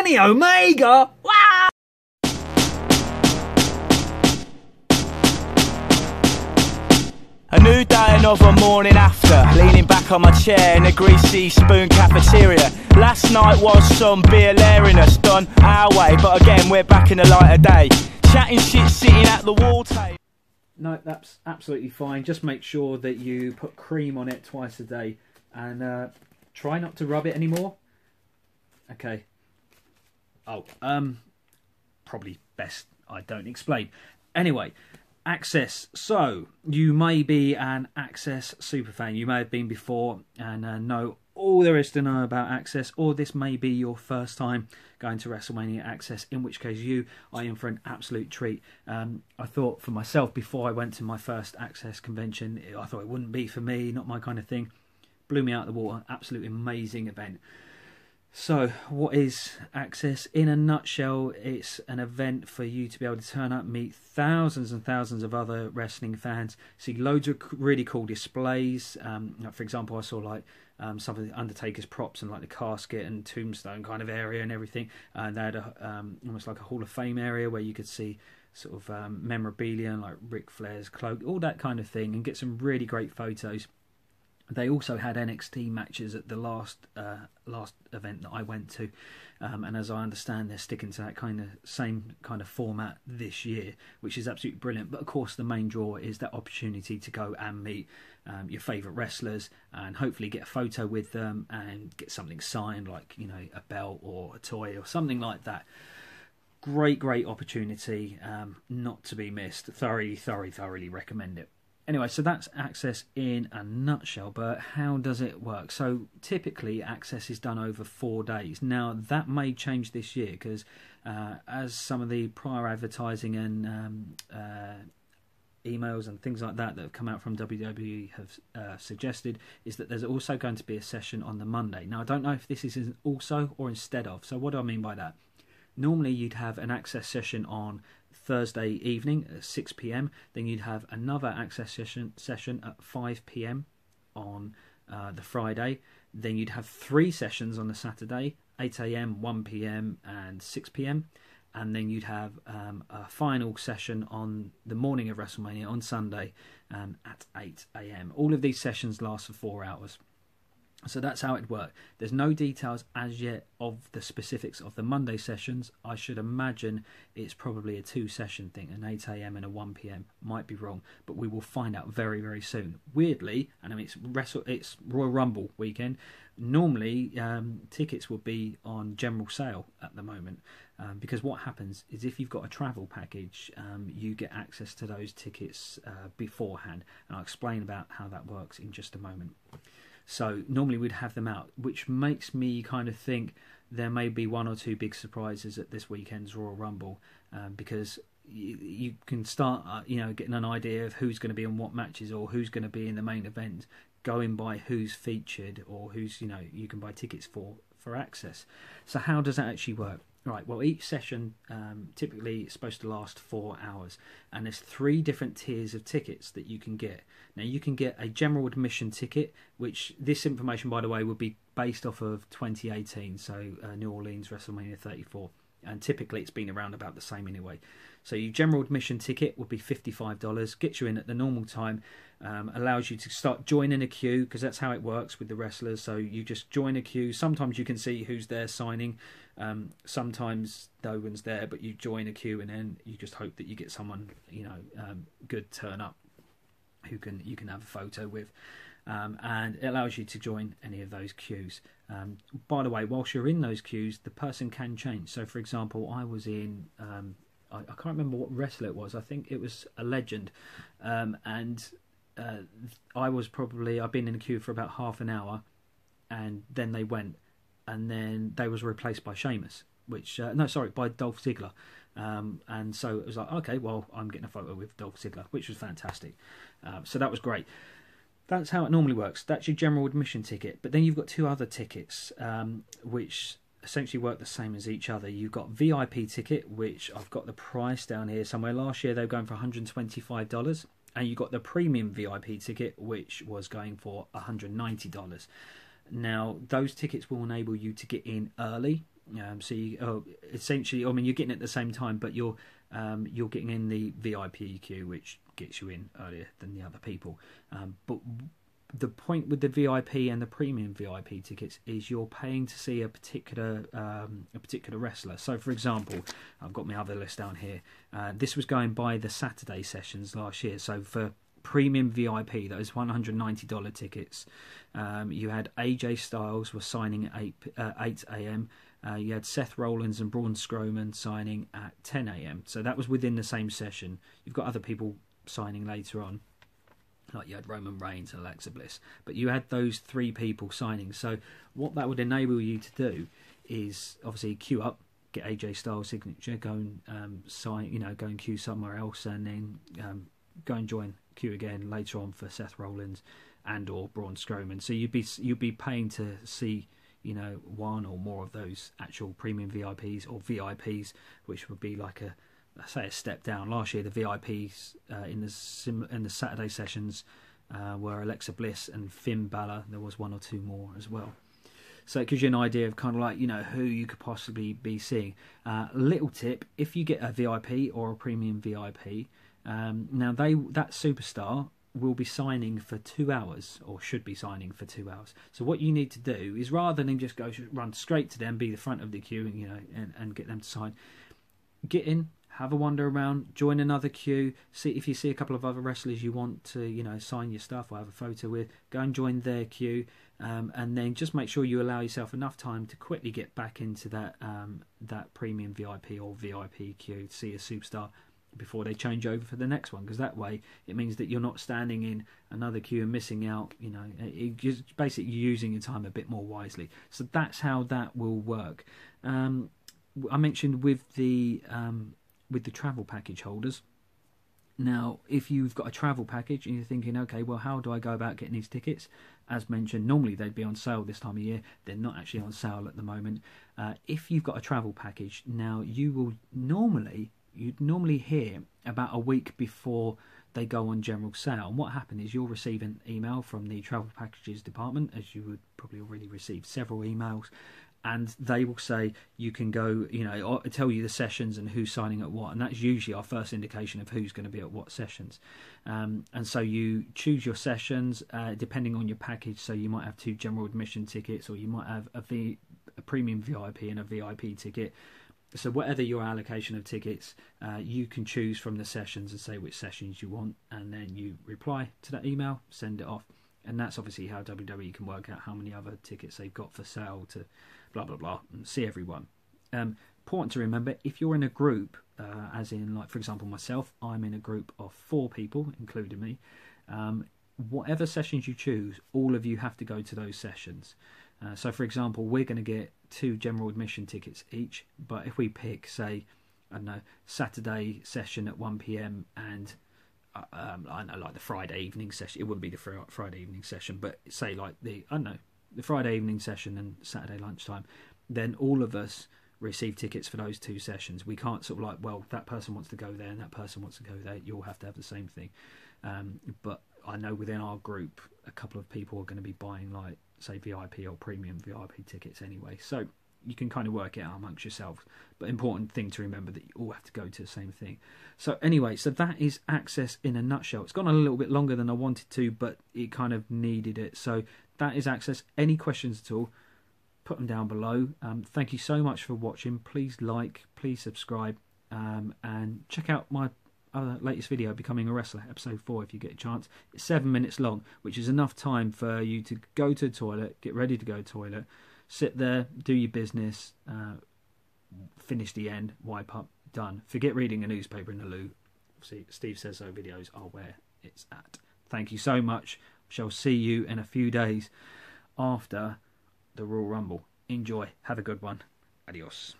Kenny Omega! Wow! A new day, another morning after, leaning back on my chair in a greasy spoon cafeteria. Last night was some beer lariness done our way, but again we're back in the light of day, chatting shit sitting at the wall table. No, that's absolutely fine. Just make sure that you put cream on it twice a day, and try not to rub it anymore. Okay. Oh, probably best I don't explain. Anyway, Axxess. So, you may be an Axxess superfan. You may have been before and know all there is to know about Axxess, or this may be your first time going to WrestleMania Axxess, in which case you are in for an absolute treat. I thought for myself, before I went to my first Axxess convention, I thought it wouldn't be for me, not my kind of thing. Blew me out of the water. Absolutely amazing event. So, what is Axxess? In a nutshell, it's an event for you to be able to turn up, meet thousands and thousands of other wrestling fans, see loads of really cool displays. Like for example, I saw like some of the Undertaker's props and like the casket and tombstone kind of area and everything. They had almost like a Hall of Fame area where you could see sort of memorabilia and like Ric Flair's cloak, all that kind of thing, and get some really great photos. They also had NXT matches at the last event that I went to, and as I understand, they're sticking to that same kind of format this year, which is absolutely brilliant. But of course, the main draw is that opportunity to go and meet your favourite wrestlers and hopefully get a photo with them and get something signed, like a belt or a toy or something like that. Great opportunity, not to be missed. Thoroughly recommend it. Anyway, so that's Axxess in a nutshell, but how does it work? So typically Axxess is done over 4 days. Now that may change this year because as some of the prior advertising and emails and things like that have come out from WWE have suggested, is that there's also going to be a session on the Monday. Now I don't know if this is also or instead of. So what do I mean by that? Normally you'd have an Axxess session on Thursday evening at 6 PM. Then you'd have another Axxess session at 5 PM on the Friday. Then you'd have 3 sessions on the Saturday, 8 AM, 1 PM and 6 PM. And then you'd have a final session on the morning of WrestleMania on Sunday at 8 AM. All of these sessions last for 4 hours. So that's how it worked. There's no details as yet of the specifics of the Monday sessions. I should imagine it's probably a 2-session thing, an 8 AM and a 1 PM. Might be wrong, but we will find out very soon. Weirdly, and I mean it's Royal Rumble weekend. Normally, tickets will be on general sale at the moment because what happens is if you've got a travel package, you get access to those tickets beforehand, and I'll explain about how that works in just a moment. So normally we'd have them out, which makes me kind of think there may be 1 or 2 big surprises at this weekend's Royal Rumble, because you can start, getting an idea of who's going to be in what matches or who's going to be in the main event, going by who's featured or who's you can buy tickets for Axxess. So how does that actually work? Right, well, each session typically is supposed to last 4 hours, and there's 3 different tiers of tickets that you can get. Now, you can get a general admission ticket, which this information, by the way, would be based off of 2018, so New Orleans Wrestlemania 34, and typically it's been around about the same anyway. So your general admission ticket would be $55, gets you in at the normal time, allows you to start joining a queue, because that's how it works with the wrestlers. So you just join a queue. Sometimes you can see who's there signing, sometimes no one's there, but you join a queue and then you just hope that you get someone good turn up who you can have a photo with, and it allows you to join any of those queues. By the way, whilst you're in those queues, the person can change. So for example, I was in I can't remember what wrestler it was. I think it was a legend, and I've been in a queue for about half an hour, and then they went, and then they was replaced by Sheamus, by Dolph Ziggler, and so it was like, okay, well, I'm getting a photo with Dolph Ziggler, which was fantastic. So that was great. That's how it normally works. That's your general admission ticket. But then you've got 2 other tickets, which essentially work the same as each other. You've got VIP ticket, which I've got the price down here somewhere. Last year they were going for $125, and you got the premium VIP ticket, which was going for $190. Now those tickets will enable you to get in early, So you, essentially, I mean, you're getting it at the same time, but you're getting in the VIP queue, which gets you in earlier than the other people. But the point with the VIP and the premium VIP tickets is you're paying to see a particular wrestler. So, for example, I've got my other list down here. This was going by the Saturday sessions last year. So for premium VIP, those $190 tickets, you had AJ Styles was signing at 8 a.m. You had Seth Rollins and Braun Strowman signing at 10 a.m. So that was within the same session. You've got other people signing later on, like you had Roman Reigns and Alexa Bliss, but you had those three people signing. So what that would enable you to do is obviously queue up, get AJ Styles' signature, go and sign, go and queue somewhere else, and then go and join queue again later on for Seth Rollins and or Braun Strowman. So you'd be paying to see one or more of those actual premium VIPs or VIPs, which would be like a step down. Last year the VIPs in the Saturday sessions were Alexa Bliss and Finn Balor. There was one or two more as well. So it gives you an idea of kind of like who you could possibly be seeing. Little tip: if you get a VIP or a premium VIP, now that superstar will be signing for 2 hours, or should be signing for 2 hours. So what you need to do is, rather than just run straight to them, be the front of the queue, and get them to sign, get in, have a wander around, join another queue, see if you see a couple of other wrestlers you want to sign your stuff or have a photo with, go and join their queue, and then just make sure you allow yourself enough time to quickly get back into that premium VIP or VIP queue to see a superstar before they change over for the next one, because that way it means that you're not standing in another queue and missing out. It just basically using your time a bit more wisely. So that's how that will work. I mentioned with the travel package holders. Now, if you've got a travel package and you're thinking, okay, well, how do I go about getting these tickets? As mentioned, normally they'd be on sale this time of year. They're not actually on sale at the moment. If you've got a travel package, now you'd normally hear about a week before they go on general sale. And what happened is you'll receive an email from the travel packages department, as you would probably already receive several emails, and they will say you can go, tell you the sessions and who's signing at what, and that's usually our first indication of who's going to be at what sessions. And so you choose your sessions depending on your package. So you might have 2 general admission tickets, or you might have a premium VIP and a VIP ticket. So whatever your allocation of tickets, you can choose from the sessions and say which sessions you want, and then you reply to that email, send it off. And that's obviously how WWE can work out how many other tickets they've got for sale to blah, blah, blah, and see everyone. Important to remember, if you're in a group, as in, like, for example, myself, I'm in a group of 4 people, including me. Whatever sessions you choose, all of you have to go to those sessions. So, for example, we're going to get 2 general admission tickets each, but if we pick, say, I don't know, Saturday session at 1 p.m. and I know, like the Friday evening session, it wouldn't be the Friday evening session, but say like the Friday evening session and Saturday lunchtime, then all of us receive tickets for those 2 sessions. We can't sort of like, well, that person wants to go there and that person wants to go there. You'll have to have the same thing. But I know within our group, a couple of people are going to be buying, like, say, VIP or premium VIP tickets anyway. So you can kind of work it out amongst yourselves. But important thing to remember that you all have to go to the same thing. So anyway, so that is Axxess in a nutshell. It's gone a little bit longer than I wanted to, but it kind of needed it. So that is Axxess. Any questions at all, put them down below. Thank you so much for watching. Please like, please subscribe, and check out my other latest video, Becoming a Wrestler, episode 4, if you get a chance. It's 7 minutes long, which is enough time for you to go to the toilet, get ready to go to the toilet, sit there, do your business, finish the end, wipe up, done. Forget reading a newspaper in the loo. See, Steve Says So videos are where it's at. Thank you so much. Shall see you in a few days after the Royal Rumble. Enjoy. Have a good one. Adios.